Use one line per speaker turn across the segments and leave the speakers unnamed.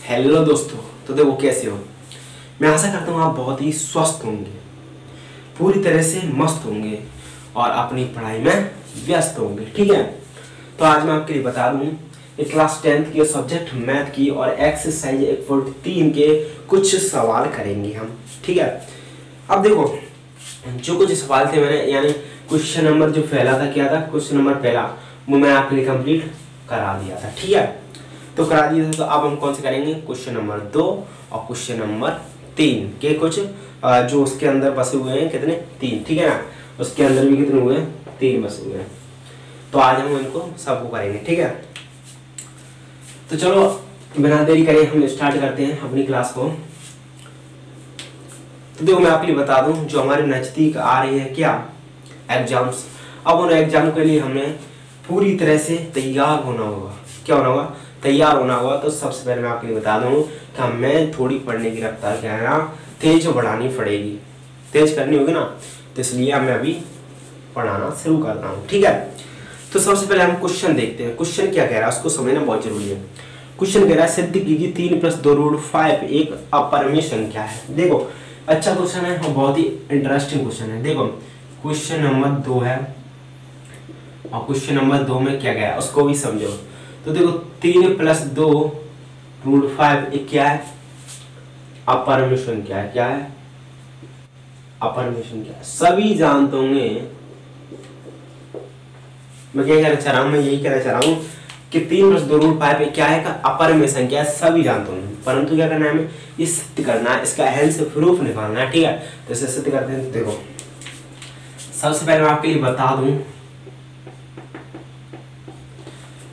Hello दोस्तों, तो देखो कैसे हो। मैं आशा करता हूँ आप बहुत ही स्वस्थ होंगे, पूरी तरह से मस्त होंगे और अपनी पढ़ाई में व्यस्त होंगे। ठीक है, तो आज मैं आपके लिए बता दूँ क्लास 10th के सब्जेक्ट मैथ की और एक्सरसाइज 1.3 के कुछ सवाल करेंगे हम। ठीक है, अब देखो जो कुछ सवाल थे मैंने यानी क्वेश्चन नंबर जो पहला था, क्या था क्वेश्चन नंबर पहला, वो मैं आपके लिए कंप्लीट करा दिया था। ठीक है, तो करा दिया था। तो अब हम कौन से करेंगे, क्वेश्चन नंबर 2 और क्वेश्चन नंबर 3 के कुछ जो उसके अंदर बसे हुए हैं, कितने 3। ठीक है ना, उसके अंदर भी कितने हुए हैं, 3 बसे हुए हैं। तो आज हम इनको सबको करेंगे। ठीक है, तो चलो बिना देरी करे हम स्टार्ट करते हैं अपनी क्लास को। तो देखो मैं आपके लिए बता दूं, जो हमारे नजदीक आ रही है क्या एग्जाम्स, अब उन एग्जाम के लिए हमें पूरी तरह से तैयार होना होगा। क्या होना होगा, तैयार होना होगा। तो सबसे पहले मैं आपके लिए बता दूं कि हमें थोड़ी पढ़ने की रफ्तार क्या है ना, तेज बढ़ानी पड़ेगी, तेज करनी होगी ना। तो इसलिए मैं अभी पढ़ाना शुरू करता हूँ। ठीक है, तो सबसे पहले हम क्वेश्चन देखते हैं। क्वेश्चन क्या कह रहा है उसको समझना बहुत जरूरी है। क्वेश्चन कह रहा है सिद्ध कीजिए 3 + 2 रूट 5 एक अपरिमेय संख्या है। देखो अच्छा क्वेश्चन है और बहुत ही इंटरेस्टिंग क्वेश्चन है। देखो क्वेश्चन नंबर 2 है और क्वेश्चन नंबर 2 में क्या गया उसको भी समझो। तो देखो 3 + 2 रूट 5 एक क्या है, अपरिमेय संख्या है। क्या है, अपरिमेय संख्या। सभी जानते होंगे, मैं क्या कहना चाह रहा हूँ, मैं यही कहना चाह रहा हूँ कि 3 + 2 रूट 5 क्या है, अपरिमेय संख्या है, सभी जानते होंगे। परंतु क्या करना है हमें, ये सिद्ध करना है, इसका अहम से प्रूफ निकालना है। ठीक है, तो इसे सिद्ध करते हैं। तो देखो सबसे पहले मैं आपके लिए बता दूं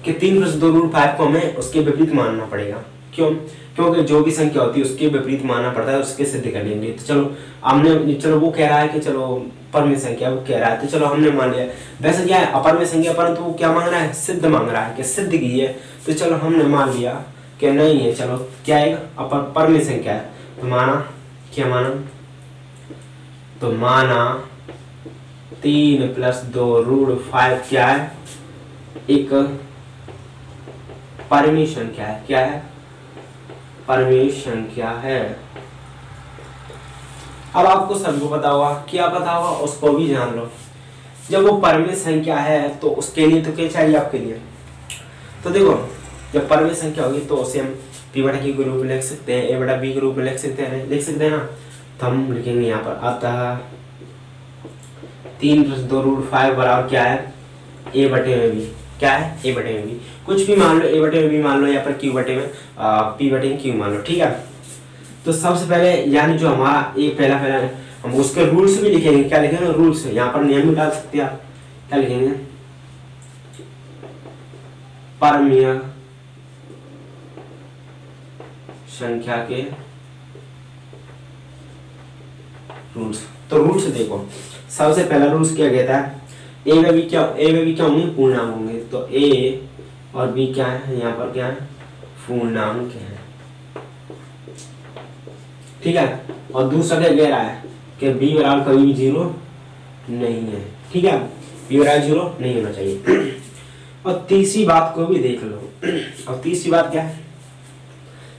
कि 3 + 2 रूट 5 को हमें उसके विपरीत मानना पड़ेगा। क्यों, क्योंकि जो भी संख्या होती है उसके विपरीत मानना पड़ता है, उसके सिद्ध कर लेंगे। तो चलो वो कह रहा है कि चलो परमेय संख्या, वो कह रहा है तो चलो हमने मान लिया। वैसे क्या है अपरमेय संख्या, परंतु वो क्या मांग रहा है, सिद्ध मांग रहा है कि सिद्ध की है। तो चलो हमने मान लिया कि नहीं है, चलो क्या है परमेय संख्या है। तो माना, क्या माना, तो माना 3 + 2 रूट 5 क्या है, एक परमेय संख्या है। क्या है, परमेय संख्या है। अब आपको सबको पता होगा, क्या पता होगा उसको भी जान लो। जब वो परमेय संख्या है तो उसके लिए तो क्या चाहिए आपके लिए, तो देखो जब परमेय संख्या होगी तो उसे हम p/q के रूप में लिख सकते हैं, a/b के रूप में लिख सकते हैं ना। तो हम लिखेंगे यहाँ पर अतः 3 + 2 रूट 5 बराबर क्या है, a/b। क्या है, a/b, कुछ भी मान लो, a/b मान लो या पर p/q मान लो। ठीक है, तो सबसे पहले यानी जो हमारा एक पहला हम उसके रूल्स भी लिखेंगे। क्या लिखेंगे, रूल्स। यहाँ पर नियम भी डाल सकते हैं आप। क्या लिखेंगे, परमेय संख्या के रूल्स। तो रूल्स देखो सबसे पहला रूल्स क्या कहता है, ए व बी क्या होंगे, पूर्णांक होंगे। तो ए और बी क्या है, यहाँ पर क्या है, पूर्णांक है। ठीक है, और दूसरा क्या कह रहा है कि बी बराबर कभी भी 0 नहीं है। ठीक है, बी बराबर 0 नहीं होना चाहिए। और तीसरी बात को भी देख लो। और तीसरी बात क्या है,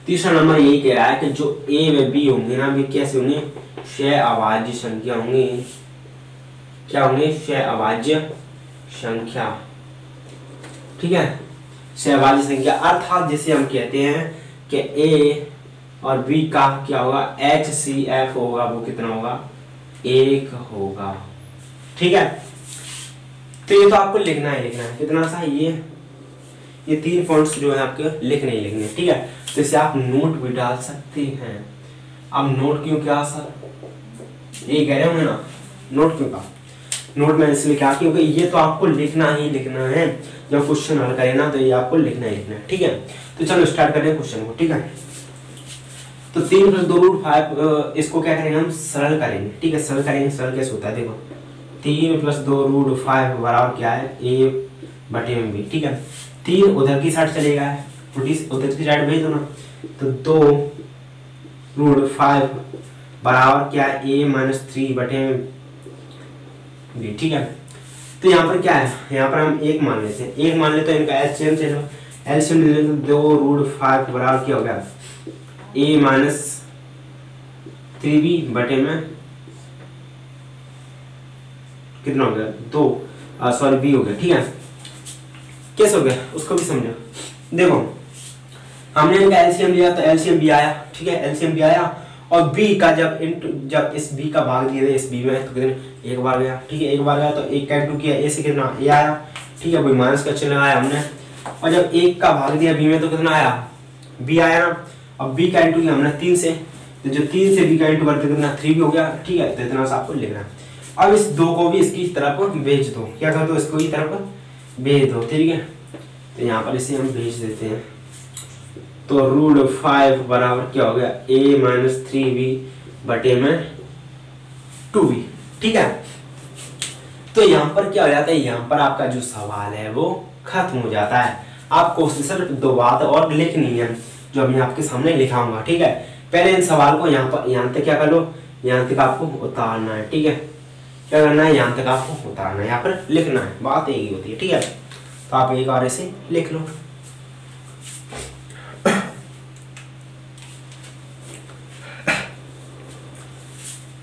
तीसरा नंबर यही कह रहा है कि जो ए व बी होंगे ना, वे कैसे होंगे, सहअभाज्य संख्या होंगी। क्या होंगे, सहअभाज्य संख्या। ठीक है, सहअभाज्य संख्या अर्थात जिसे हम कहते हैं कि ए और बी का क्या होगा, HCF होगा, वो कितना होगा, 1 होगा। ठीक है, तो ये तो आपको लिखना है कितना सा, ये 3 पॉइंट्स जो है आपके लिखने ही लिखने। ठीक है, तो इसे आप नोट भी डाल सकते हैं। अब नोट क्यों क्या सर, ये कह रहे होंगे ना, नोट क्यों का, नोट में इसलिए क्या, क्योंकि ये तो आपको लिखना ही लिखना है। जब क्वेश्चन हल करें ना तो ये आपको लिखना ही लिखना है। ठीक है, तो चलो स्टार्ट करें क्वेश्चन को। ठीक है, तो 3 + 2 रूट 5 इसको क्या करेंगे, हम सरल करेंगे। ठीक है, सरल करेंगे। सरल कैसे होता है, देखो 3 + 2 रूट 5 बराबर क्या है, a/b। ठीक है, 3 उधर की साइड चलेगा, उधर की साइड भेज दो ना। तो 2 रूट 5 बराबर क्या है, a - 3/b। ठीक है, तो यहाँ पर क्या है, यहाँ पर हम 1 मान लेते हैं। 1 मान लेते हैं, इनका एलसीएम ले लो। 2 रूट 5 बराबर क्या हो गया, ए माइनस 3b बटे में कितना हो गया 2 सॉरी b हो गया। ठीक है, कैसे हो गया उसको भी समझो। देखो हमने इनका एलसीएम लिया तो एलसीएम भी आया। ठीक है, एलसीएम भी आया और b का जब इस b का भाग दिया इस b में तो कितने एक बार गया। ठीक है, एक बार गया तो एक का इंटू किया, a से कितना a आया। ठीक है, वही माइनस का चिन्ह लगाया हमने और जब एक का भाग दिया b में तो कितना आया b आया ना। अब b का इंटू किया हमने 3 से, तो जो 3 से b का इंटू करते कितना 3 भी हो गया। ठीक है, तो इतना सा आपको लिखना है। अब इस 2 को भी इसकी तरफ भेज दो, क्या कर दो इसको ही तरफ भेज दो। ठीक है, तो यहाँ पर इसे हम भेज देते हैं तो √5 बराबर क्या हो गया a माइनस 3b बटे में 2b। ठीक है, तो यहाँ पर क्या हो जाता है, यहाँ पर आपका जो सवाल है वो खत्म हो जाता है। आपको सिर्फ 2 बात और लिखनी है जो मैं आपके सामने लिखाऊंगा। ठीक है, पहले इन सवाल को यहाँ पर यहाँ तक क्या कर लो, यहाँ तक आपको उतारना है। ठीक है, क्या करना है यहाँ तक आपको उतारना है, यहाँ पर लिखना है, बात एक ही होती है। ठीक है, तो आप एक बार ऐसे लिख लो।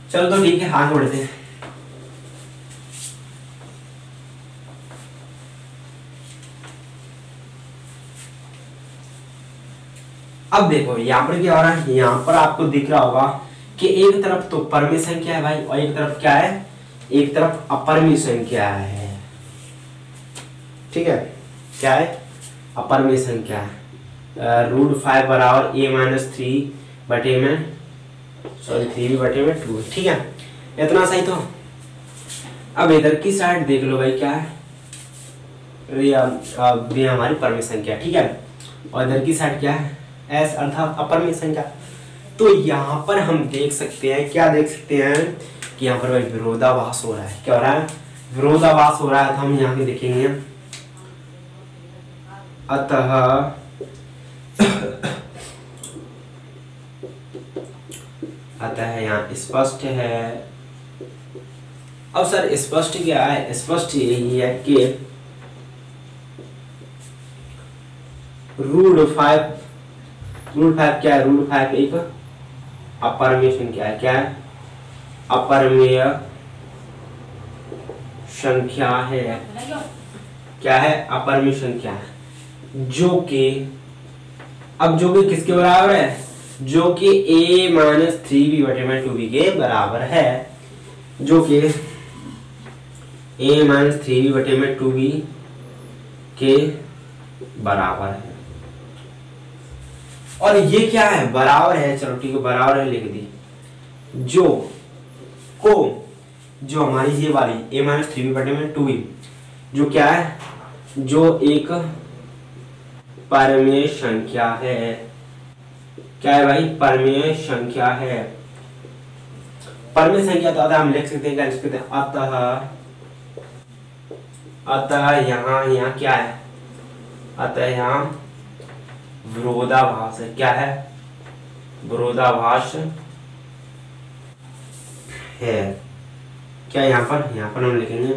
चलो तो ठीक है, आगे बढ़ते हैं। अब देखो यहाँ पर क्या हो रहा है, यहाँ पर आपको दिख रहा होगा कि एक तरफ तो परमेय संख्या है भाई और एक तरफ क्या है, एक तरफ अपरमेय संख्या है। ठीक है, क्या है अपरमेय संख्या है। √5 बराबर a माइनस 3 बटे में सॉरी 3 बटे में 2। ठीक है, इतना सही। तो अब इधर की साइड देख लो भाई क्या है, ये हमारी परमेय संख्या। ठीक है, और इधर की साइड क्या है s अर्थात अपरमेय संख्या। तो यहाँ पर हम देख सकते हैं, क्या देख सकते हैं कि यहाँ पर भाई विरोधाभास हो रहा है। क्या हो रहा है, विरोधाभास हो रहा है। तो हम यहाँ पे देखेंगे अतः यहाँ स्पष्ट है। अब सर स्पष्ट क्या है, स्पष्ट यही है कि √5 क्या है, √5 एक अपरमेय संख्या है। क्या है, अपरमेय संख्या है। क्या है, अपरमेय संख्या है जो कि अब जो कि किसके बराबर है, जो कि a माइनस 3b बटे में 2b के बराबर है, जो कि a माइनस 3b बटे में 2b के बराबर है। और ये क्या है, बराबर है। चलो ठीक है, बराबर है लिख दी। जो हमारी ये वाली a माइनस 3b बटे में 2b जो क्या है, जो एक परमेय संख्या है। क्या है भाई, परमेय संख्या है। परमेय संख्या तो अतः हम लिख सकते हैं, क्या लिख सकते हैं, अतः यहाँ क्या है, अतः यहाँ विरोधाभास है। क्या है, विरोधाभास है। क्या यहाँ पर हम लिखेंगे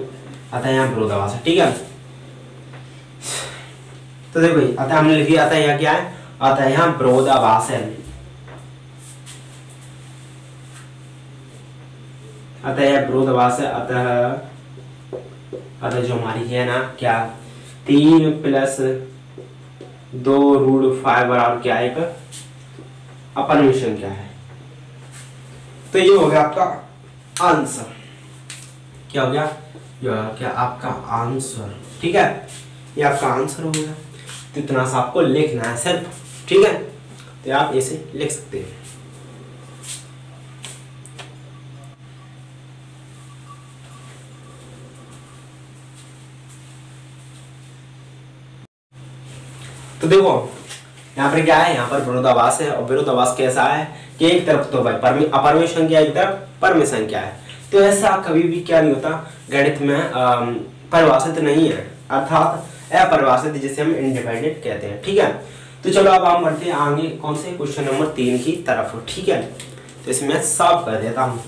अतः यहाँ विरोधाभास है। ठीक है, तो देखो अतः हमने लिखी, अतः यहाँ क्या है, अतः यहाँ विरोधाभास है। अतः यह विरोधाभास है। अतः जो हमारी है ना क्या 3 + 2 √5 बराबर क्या है, एक अपरमेय संख्या है। तो ये हो गया आपका आंसर। क्या हो गया, क्या आपका आंसर। ठीक है, ये आपका आंसर हो गया। तो इतना सा आपको लिखना है सिर्फ। ठीक है, तो आप ऐसे लिख सकते हैं। तो देखो यहाँ पर क्या है, यहाँ पर विरोधाभास है। और विरोधाभास कैसा है कि एक तरफ तो भाई अपरमेय संख्या, एक तरफ परमेय संख्या है। तो ऐसा कभी भी क्या नहीं होता गणित में, परिभाषित नहीं है, अर्थात अपरिभाषित, जिसे हम इंडिपेंडेंट कहते हैं। ठीक है, तो चलो अब हम बढ़ते हैं आगे कौन से क्वेश्चन नंबर 3 की तरफ। ठीक है, तो इसमें मैं सॉल्व कर देता हूँ।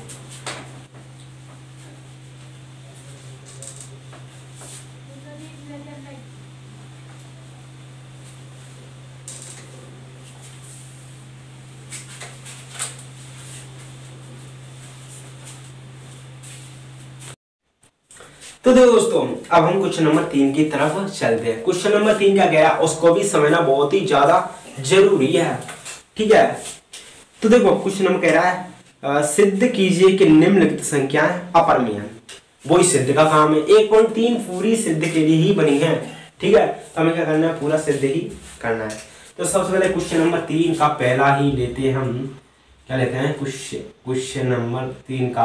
तो देखो दोस्तों, अब हम क्वेश्चन नंबर 3 की तरफ चलते हैं। क्वेश्चन नंबर 3 क्या कह रहा है उसको भी समझना बहुत ही ज्यादा जरूरी है, ठीक है। तो देखो क्वेश्चन नंबर कह रहा है सिद्ध कीजिए कि निम्नलिखित संख्याएं अपरमेय हैं। वही सिद्ध का काम है, 1.3 पूरी सिद्ध के लिए ही बनी है, ठीक है। तो हमें क्या करना है, पूरा सिद्ध ही करना है। तो सबसे पहले क्वेश्चन नंबर 3 का पहला ही लेते हैं हम, क्या लेते हैं, क्वेश्चन नंबर 3 का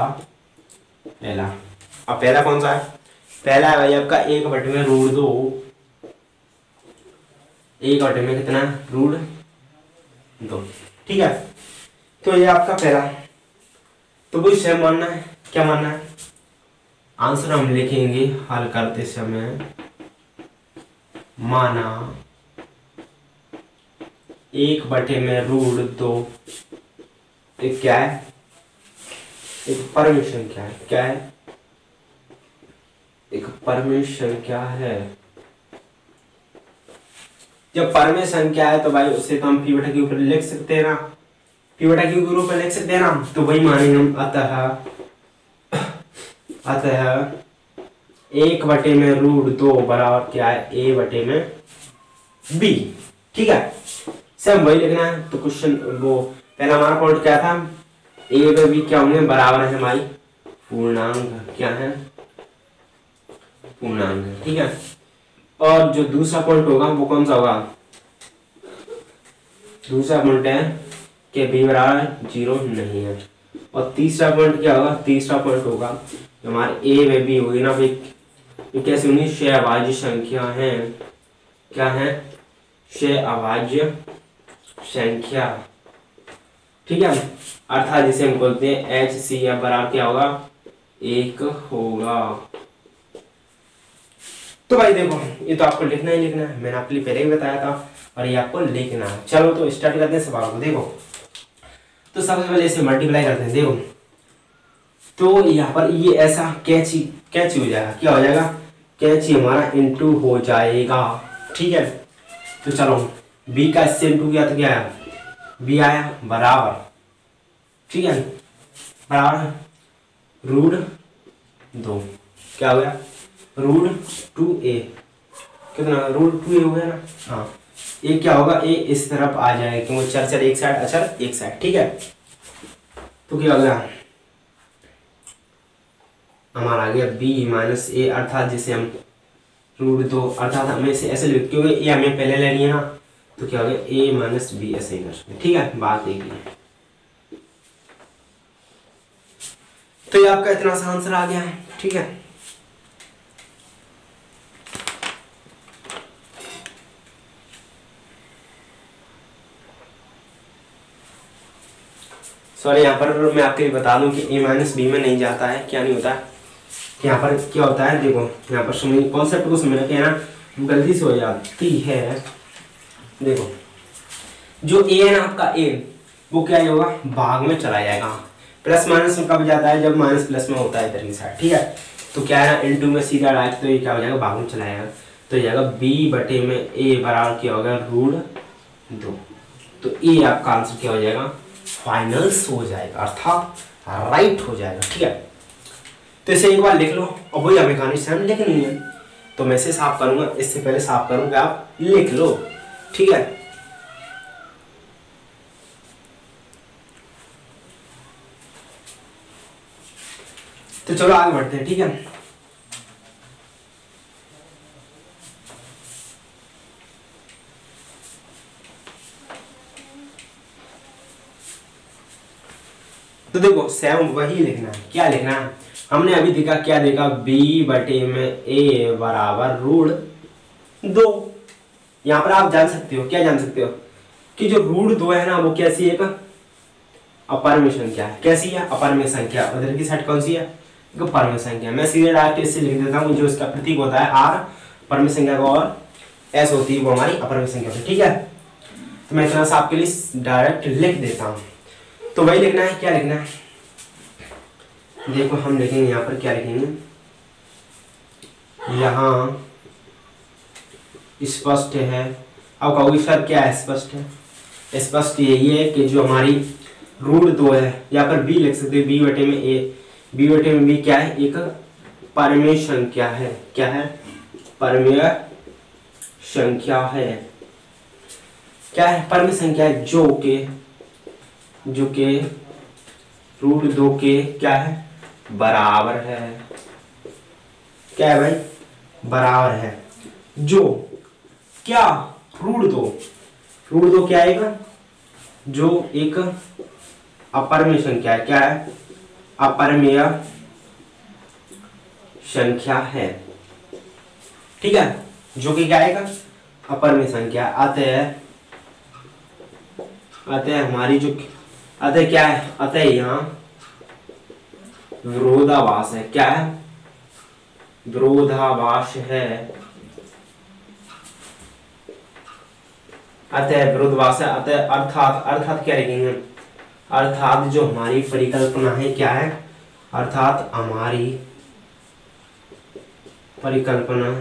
पहला। अब पहला कौन सा है, पहला है भाई आपका 1/√2। 1 में कितना, √2, ठीक है। तो ये आपका पहला, तो वो सेम मानना है, क्या मानना है, आंसर हम लिखेंगे हल करते समय, माना 1/√2 एक क्या है, एक परमेय संख्या है, क्या है, एक परमेय संख्या है। जब परमेय संख्या है तो भाई उसे तो हम p/q के ऊपर लिख सकते हैं ना, p/q के रूप में लिख सकते हैं ना, तो वही मानेंगे हम। अतः 1/√2 बराबर क्या है, a/b, ठीक है। सब वही लिखना है। तो क्वेश्चन वो पहला हमारा पॉइंट क्या था, a/b क्या होंगे, बराबर है हमारी पूर्णांक, क्या है, पूर्णांक, ठीक है। और जो दूसरा पॉइंट होगा वो कौन सा होगा, दूसरा पॉइंट है कि b बराबर 0 नहीं है। और तीसरा पॉइंट क्या होगा, तीसरा पॉइंट होगा हमारे a/b होगी ना, ये कैसे होंगी, सहअभाज्य संख्या है, क्या है, सहअभाज्य संख्या, ठीक है। अर्थात जिसे हम बोलते हैं HCF बराबर क्या होगा, 1 होगा। तो भाई देखो ये तो आपको लिखना ही लिखना है, मैंने आपके लिए पहले ही बताया था, और ये आपको लिखना है। चलो तो स्टार्ट करते हैं सवाल को। देखो तो सबसे पहले इसे मल्टीप्लाई करते हैं। देखो तो यहाँ पर ये ऐसा कैची हो जाएगा, क्या हो जाएगा, कैची हमारा इनटू हो जाएगा, ठीक है। तो चलो b का इससे इनटू किया तो क्या आया, b आया बराबर, ठीक है, बराबर √2, क्या हो गया, √2a, कितना, √2a हो गया ना, हाँ। ये क्या होगा, a इस तरफ आ जाएगा क्योंकि चर एक साइड, अचर एक साइड, ठीक है। तो क्या हो गया, हमारा आ गया b-a, अर्थात जिसे हम √2, अर्थात हमें इसे ऐसे लिख, क्योंकि ये हमें पहले लेनी है ना, तो क्या हो गया a-b ऐसे कर सकते, ठीक है। बात एक ही। तो ये आपका इतना सा आंसर आ गया, ठीक है। सॉरी, यहाँ पर मैं आपके लिए बता दूं कि a-b में नहीं जाता है, क्या नहीं होता है, यहाँ पर क्या होता है, देखो यहाँ पर समझ, कॉन्सेप्ट को समझना, क्या है ना, गलती से हो जाती है। देखो जो a है ना आपका, a वो क्या होगा, भाग में चला जाएगा, प्लस माइनस में कब जाता है, जब माइनस प्लस में होता है इधर की साइड, ठीक है। तो क्या है ना, इनटू में सीधा डायरेक्ट, तो ये क्या हो जाएगा, भाग में चला जाएगा, तो ये जाएगा b/a बराबर क्या होगा, √2। तो ये आपका आंसर क्या हो जाएगा, फाइनल्स हो जाएगा, अर्थात राइट हो जाएगा, ठीक है। तो इसे एक बार लिख लो, और वही हमें कहानी से हम लिखनी है। तो मैं इसे साफ करूंगा, इससे पहले साफ करूंगा, आप लिख लो, ठीक है। तो चलो आगे बढ़ते हैं, ठीक है। तो देखो सेम वही लिखना है, क्या लिखना है, हमने अभी देखा, क्या देखा, b/a बराबर √2। यहाँ पर आप जान सकते हो, क्या जान सकते हो, कि जो √2 है ना, वो कैसी है, अपरमेय संख्या है, कैसी है, अपरमेय संख्या। उधर की साइड कौन सी है, परमेय संख्या। मैं सीधे डायरेक्ट इससे लिख देता हूँ, जो इसका प्रतीक होता है r परमेय संख्या का, और s होती है वो हमारी अपरमेय संख्या, ठीक है। तो मैं इतना सा आपके लिए डायरेक्ट लिख देता हूँ। तो वही लिखना है, क्या लिखना है, देखो हम लिखेंगे यहाँ पर, क्या लिखेंगे, यहाँ स्पष्ट है। अब कहोगे सर क्या है स्पष्ट है, स्पष्ट यही है कि जो हमारी √2 है, यहाँ पर b लिख सकते हैं, b/a, b/b क्या है, एक परमेय संख्या है। क्या है? परमेय संख्या है। क्या है? परमेय संख्या है जो के √2 के क्या है? बराबर है। क्या है भाई? बराबर है। जो क्या? √2। √2 क्या आएगा? जो एक अपरमेय संख्या है। क्या है? अपरमेय संख्या है। ठीक है, जो कि क्या आएगा? अपरमेय संख्या। अतः हमारी जो अतः क्या है? अतः यहाँ विरोधाभास है। क्या है? विरोधाभास है। अतः विरोधाभास है। अतः अर्थात क्या लिखेंगे? अर्थात जो हमारी परिकल्पना है क्या है? अर्थात हमारी परिकल्पना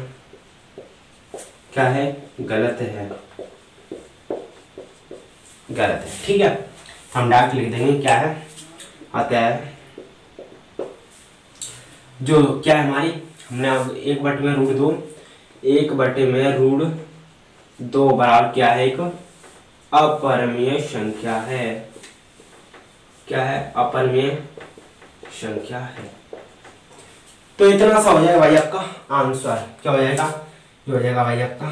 क्या है? गलत है। गलत है। ठीक है, हम डायरेक्ट लिख देंगे क्या है? अतः जो क्या है हमारी, हमने अब 1/√2, 1/√2 बराबर क्या है? एक अपरमेय संख्या है। क्या है? अपरमेय संख्या है। तो इतना सा हो जाएगा भाई आपका आंसर। क्या हो जाएगा? ये हो जाएगा भाई आपका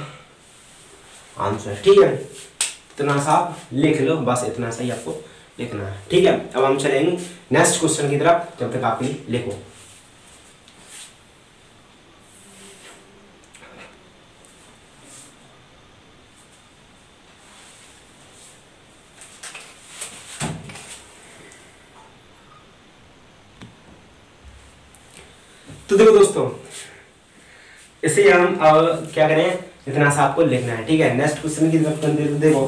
आंसर। ठीक है, इतना सा आप लिख लो, बस इतना सा ही आपको लिखना है। ठीक है, अब हम चलेंगे नेक्स्ट क्वेश्चन की तरफ, जब तक आप लिखो। तो देखो दोस्तों, इसे हम अब क्या करें? इतना सा आपको लिखना है। ठीक है, नेक्स्ट क्वेश्चन की तरफ देखो।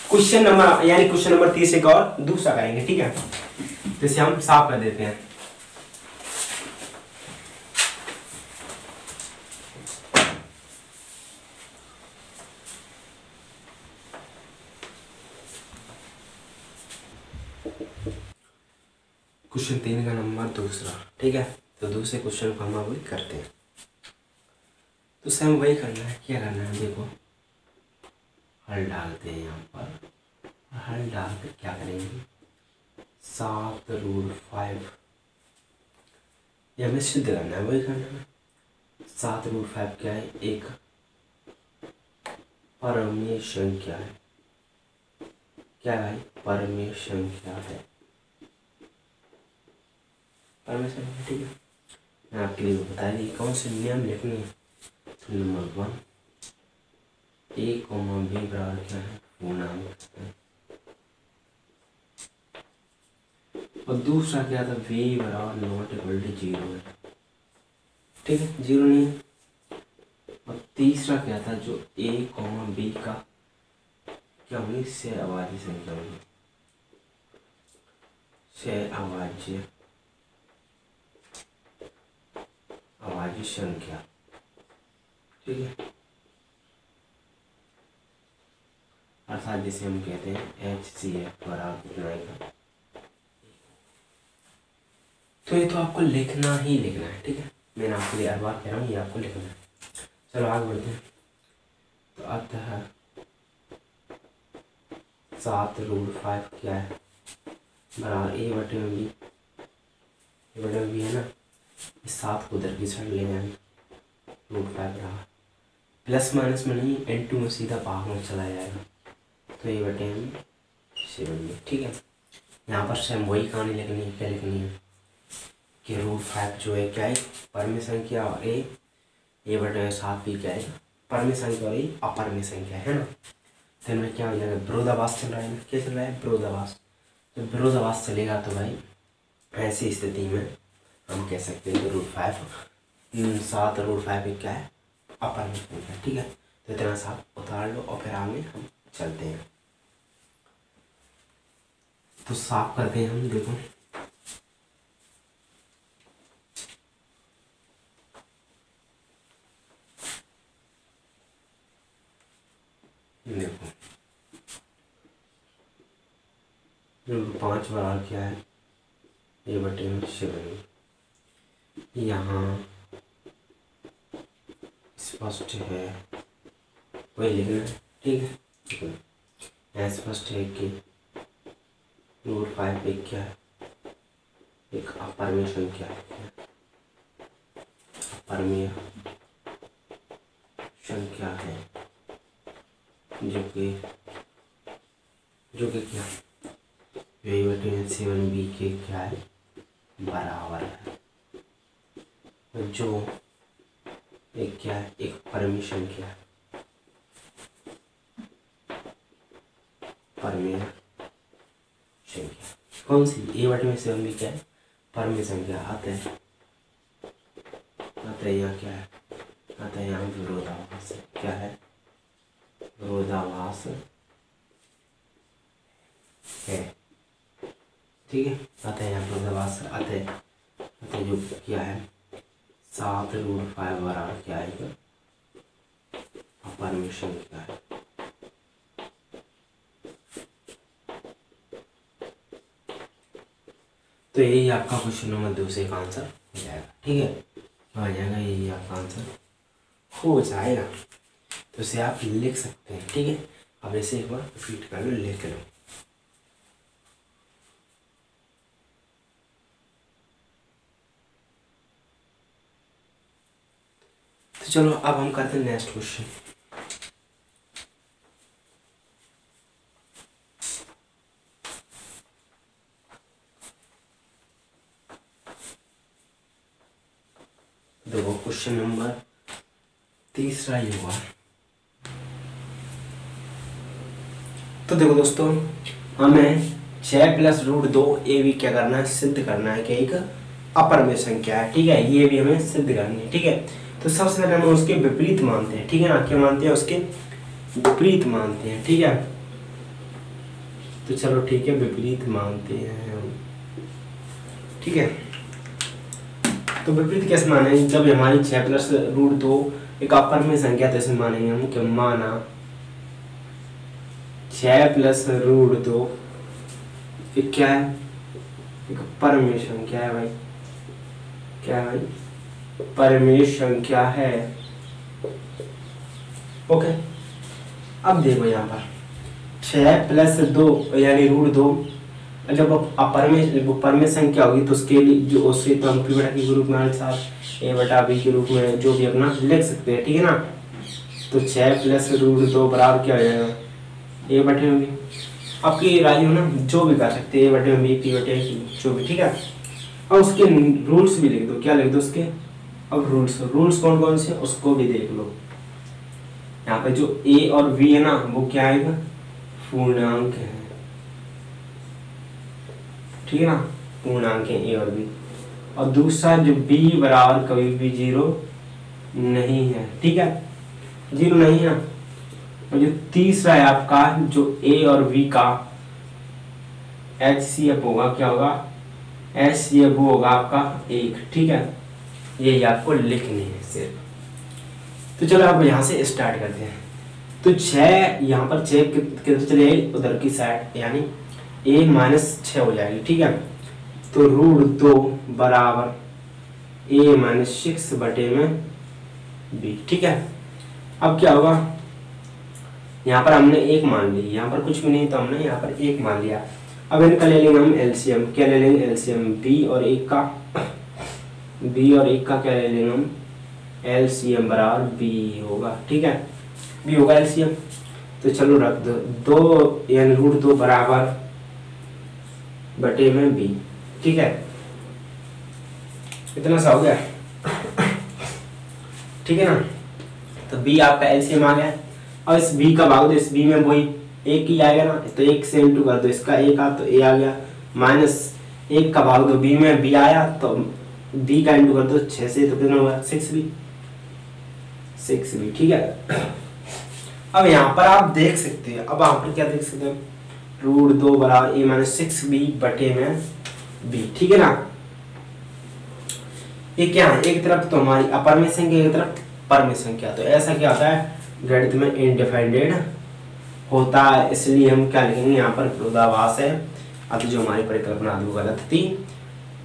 क्वेश्चन नंबर यानी क्वेश्चन नंबर 30 एक और दूसरा करेंगे। ठीक है, तो इसे हम साफ कर देते हैं। क्वेश्चन 3 का नंबर दूसरा। ठीक है, तो दूसरे क्वेश्चन को हम अभी करते हैं। तो सेम वही करना है। क्या करना है? देखो, हल डालते हैं यहाँ पर। हल डाल कर क्या करेंगे? 7√5 ये हमें सिद्ध करना है। वही करना है। 7√5 क्या है? एक परमेय संख्या है। क्या है? परमेय संख्या है। परमेय संख्या। ठीक है, मैं आपके लिए बता दी कौन से नियम लिखने हैं। नंबर 1, a, b बराबर क्या है? पूर्णांक है। और दूसरा क्या था? v बराबर नॉट इक्वल टू 0 है। ठीक है, 0 नहीं है। और तीसरा क्या था? जो a, b का क्या होगी? सहअभाज्य संख्या होगी। सहअभाज्य अभाज्य संख्या। ठीक है, अर्थात जिसे हम कहते हैं HCF बराबर कितना आएगा? तो ये तो आपको लिखना ही लिखना है। ठीक है, मैंने आपके लिए हर बार कह रहा हूँ, ये आपको लिखना है। चलो आगे बढ़ते हैं। तो अतः 7√5 क्या है? बराबर a/b है ना। इस 7 को उधर की साइड ले जाएंगे। √5 बराबर प्लस माइनस में नहीं, इंटू में सीधा भाग में चला जाएगा। तो a/b 7। ठीक है, यहाँ पर सेम वही कहानी लिखनी है। क्या लिखनी है? कि √5 जो है क्या है? परमेय संख्या। और a/7 भी क्या है? परमेय संख्या। और ये अपरमेय संख्या है ना। तो इनमें क्या हो जाएगा? विरोधाभास चल रहा है ना। क्या चल रहा है? विरोधाभास। तो विरोधाभास चलेगा तो भाई ऐसी स्थिति में हम कह सकते हैं कि √5 7√5 क्या है? अपरमेय संख्या। ठीक है, तो इतना सा उतार लो और फिर आगे हम चलते हैं। तो साफ करते हैं हम। देखो, देखो 5 बराबर क्या है? a/7। यहाँ स्पष्ट है वही लिखना है, ठीक है। यहाँ स्पष्ट है कि रूट 5 एक क्या है, एक अपरमेय संख्या है, अपरमेय संख्या है जो कि क्या a/7b के क्या है बराबर है, जो एक क्या है, एक परमेय संख्या है, परमेय संख्या कौन सी a/7b क्या है, परमेय संख्या। आते हैं यहाँ क्या है, आता है यहाँ विरोधाभास क्या है, विरोधाभास है, ठीक है। आता है यहाँ विरोधाभास आते हैं जो क्या है 7√5 बराबर क्या आएगा, अपरमेय संख्या है। तो यही आपका क्वेश्चन नंबर 2 से का आंसर हो जाएगा, ठीक है। आ जाएगा यही आपका आंसर हो जाएगा। तो इसे आप लिख सकते हैं, ठीक है। अब इसे एक बार रिपीट कर लो, लिख लो। तो चलो अब हम करते हैं नेक्स्ट क्वेश्चन। देखो क्वेश्चन नंबर 3 ये हुआ। तो देखो दोस्तों, हमें 6+√2 क्या करना है, सिद्ध करना है कि एक अपरमेय संख्या है, ठीक है। ये भी हमें सिद्ध करनी है, ठीक है। तो सबसे पहले हम उसके विपरीत मानते हैं, ठीक है ना। क्या मानते हैं, उसके विपरीत मानते हैं, ठीक है। तो चलो ठीक है, विपरीत मानते हैं हम, ठीक है। तो विपरीत कैसे माने, जब हमारी 6+√2 एक अपरमेय संख्या, तो इसे मानेंगे हम कि माना 6+√2 एक क्या है, एक परमेय संख्या है भाई, क्या है भाई, परमेय संख्या है, ओके। अब देखो यहाँ पर 6+2 यानी √2, जब परमेय संख्या होगी तो उसके लिए जो उससे तो हम p/b के रूप में साथ a/b के रूप में जो भी अपना लिख सकते हैं, ठीक है ना। तो 6+√2 बराबर क्या हो जाएगा, a/b। आपकी राजी हो ना, जो भी कर सकते हैं, a/b p/q जो भी, ठीक है। और उसके रूल्स भी लिख दो, क्या लिख दो उसके, अब रूल्स कौन कौन से उसको भी देख लो। यहाँ पे जो a और v है ना, वो क्या आएगा, पूर्णांक है, ठीक है ना, पूर्णांक है a और b। और दूसरा जो b बराबर कभी भी 0 नहीं है, ठीक है, 0 नहीं है। और जो तीसरा है आपका, जो a और v का HCF होगा, क्या होगा, HCF होगा आपका 1, ठीक है। यही आपको लिखनी है सिर्फ। तो चलो आप यहाँ से स्टार्ट करते हैं। तो 6 यहाँ पर 6 किधर चले जाएगी, उधर की साइड, यानी a-6 हो जाएगी, ठीक है। तो √2 बराबर a-6 बटे में b, ठीक है। अब क्या होगा, यहाँ पर हमने 1 मान ली, यहाँ पर कुछ भी नहीं, तो हमने यहाँ पर 1 मान लिया। अब इनका ले लेंगे हम एलसीएम, क्या ले लेंगे एलसीएम, b और 1 का क्या ले लेंगे हम, एलसीएम बराबर b होगा, ठीक है, b होगा एलसीएम। तो चलो रख दो, 2 यानी √2 बराबर बटे में b, ठीक है। इतना सा हो गया, ठीक है ना। तो b आपका एलसीएम आ गया। और इस b का भाग दो, इस b में वही 1 ही आएगा ना, तो 1 से इंटू कर दो, इसका 1 आ तो a आ गया, -1 का भाग दो, b में b आया तो b का इंटू कर दो 6 से, तो कितना होगा 6b, ठीक है। अब यहाँ पर आप देख सकते हैं, अब आप क्या देख सकते हैं, √2 बराबर a-6b बटे में b, ठीक है ना। ये क्या है, एक तरफ तो हमारी अपरमेय संख्या, एक तरफ परमेय संख्या। तो ऐसा क्या होता है, गणित में इनडिफाइंडेड होता है, इसलिए हम क्या लिखेंगे यहाँ पर, विरोधाभास है। अब जो हमारी परिकल्पना वो गलत थी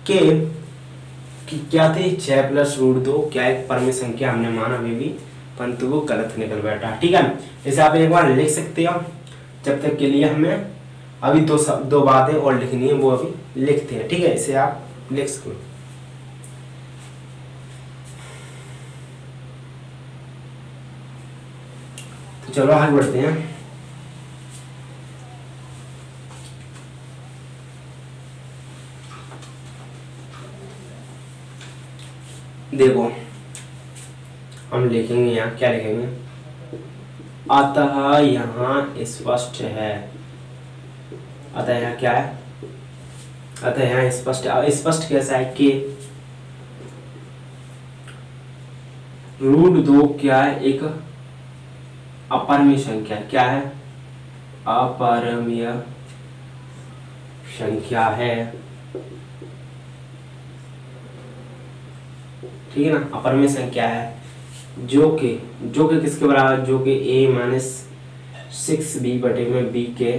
कि क्या थी, 6+√2 क्या एक परमेय संख्या हमने माना, अभी भी परंतु वो गलत निकल बैठा। ठीक है, इसे आप एक बार लिख सकते हो। जब तक के लिए हमें अभी दो बातें और लिखनी है, वो अभी लिखते हैं। ठीक है, इसे आप लिख सकते हो। तो चलो आगे बढ़ते हैं। देखो हम लिखेंगे यहाँ, क्या लिखेंगे, अतः यहाँ स्पष्ट है। अतः यहाँ क्या है, अतः यहाँ स्पष्ट। स्पष्ट कैसा है कि √2 क्या है, एक अपरिमेय संख्या। क्या है, अपरिमेय संख्या है। ठीक है ना, अपरिमेय संख्या है जो कि किसके बराबर, जो कि a-6b/b के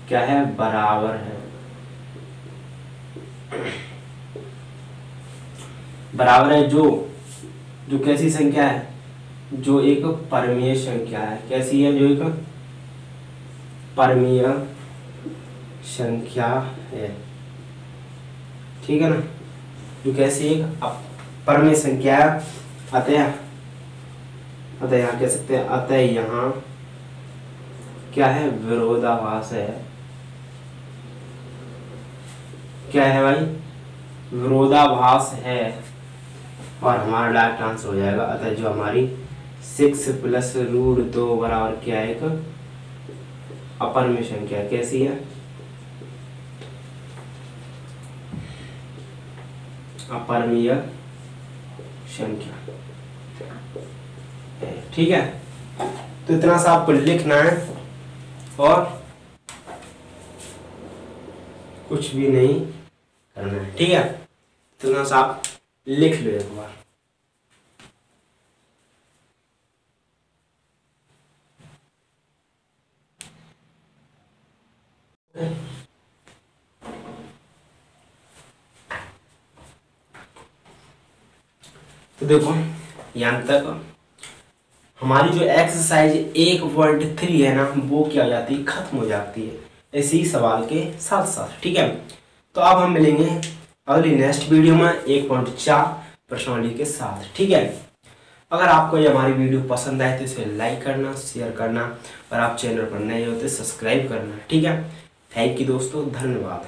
क्या है, बराबर है। बराबर है जो कैसी संख्या है, जो एक परिमेय संख्या है। कैसी है, जो एक परिमेय संख्या है। ठीक है ना, जो कैसी एक परिमेय संख्या है। अतः यहाँ कह सकते हैं, अतः यहाँ क्या है, विरोधाभास है। क्या है भाई, विरोधाभास है। और हमारा डायरेक्ट आंसर हो जाएगा। अतः जो हमारी 6 + √2 बराबर क्या है, एक अपरिमेय संख्या। कैसी है, अपरिमेय संख्या। ठीक है, तो इतना सा आपको लिखना है और कुछ भी नहीं करना है। ठीक है, तो इतना सा आप लिख लो एक बार। तो देखो यहाँ तक हमारी जो एक्सरसाइज 1.3 है ना, वो क्या हो जाती है, खत्म हो जाती है इसी सवाल के साथ साथ। ठीक है, तो अब हम मिलेंगे अगली नेक्स्ट वीडियो में 1.4 प्रश्नावली के साथ। ठीक है, अगर आपको ये हमारी वीडियो पसंद आए तो इसे लाइक करना, शेयर करना, और आप चैनल पर नए हो तो सब्सक्राइब करना। ठीक है, थैंक यू दोस्तों, धन्यवाद।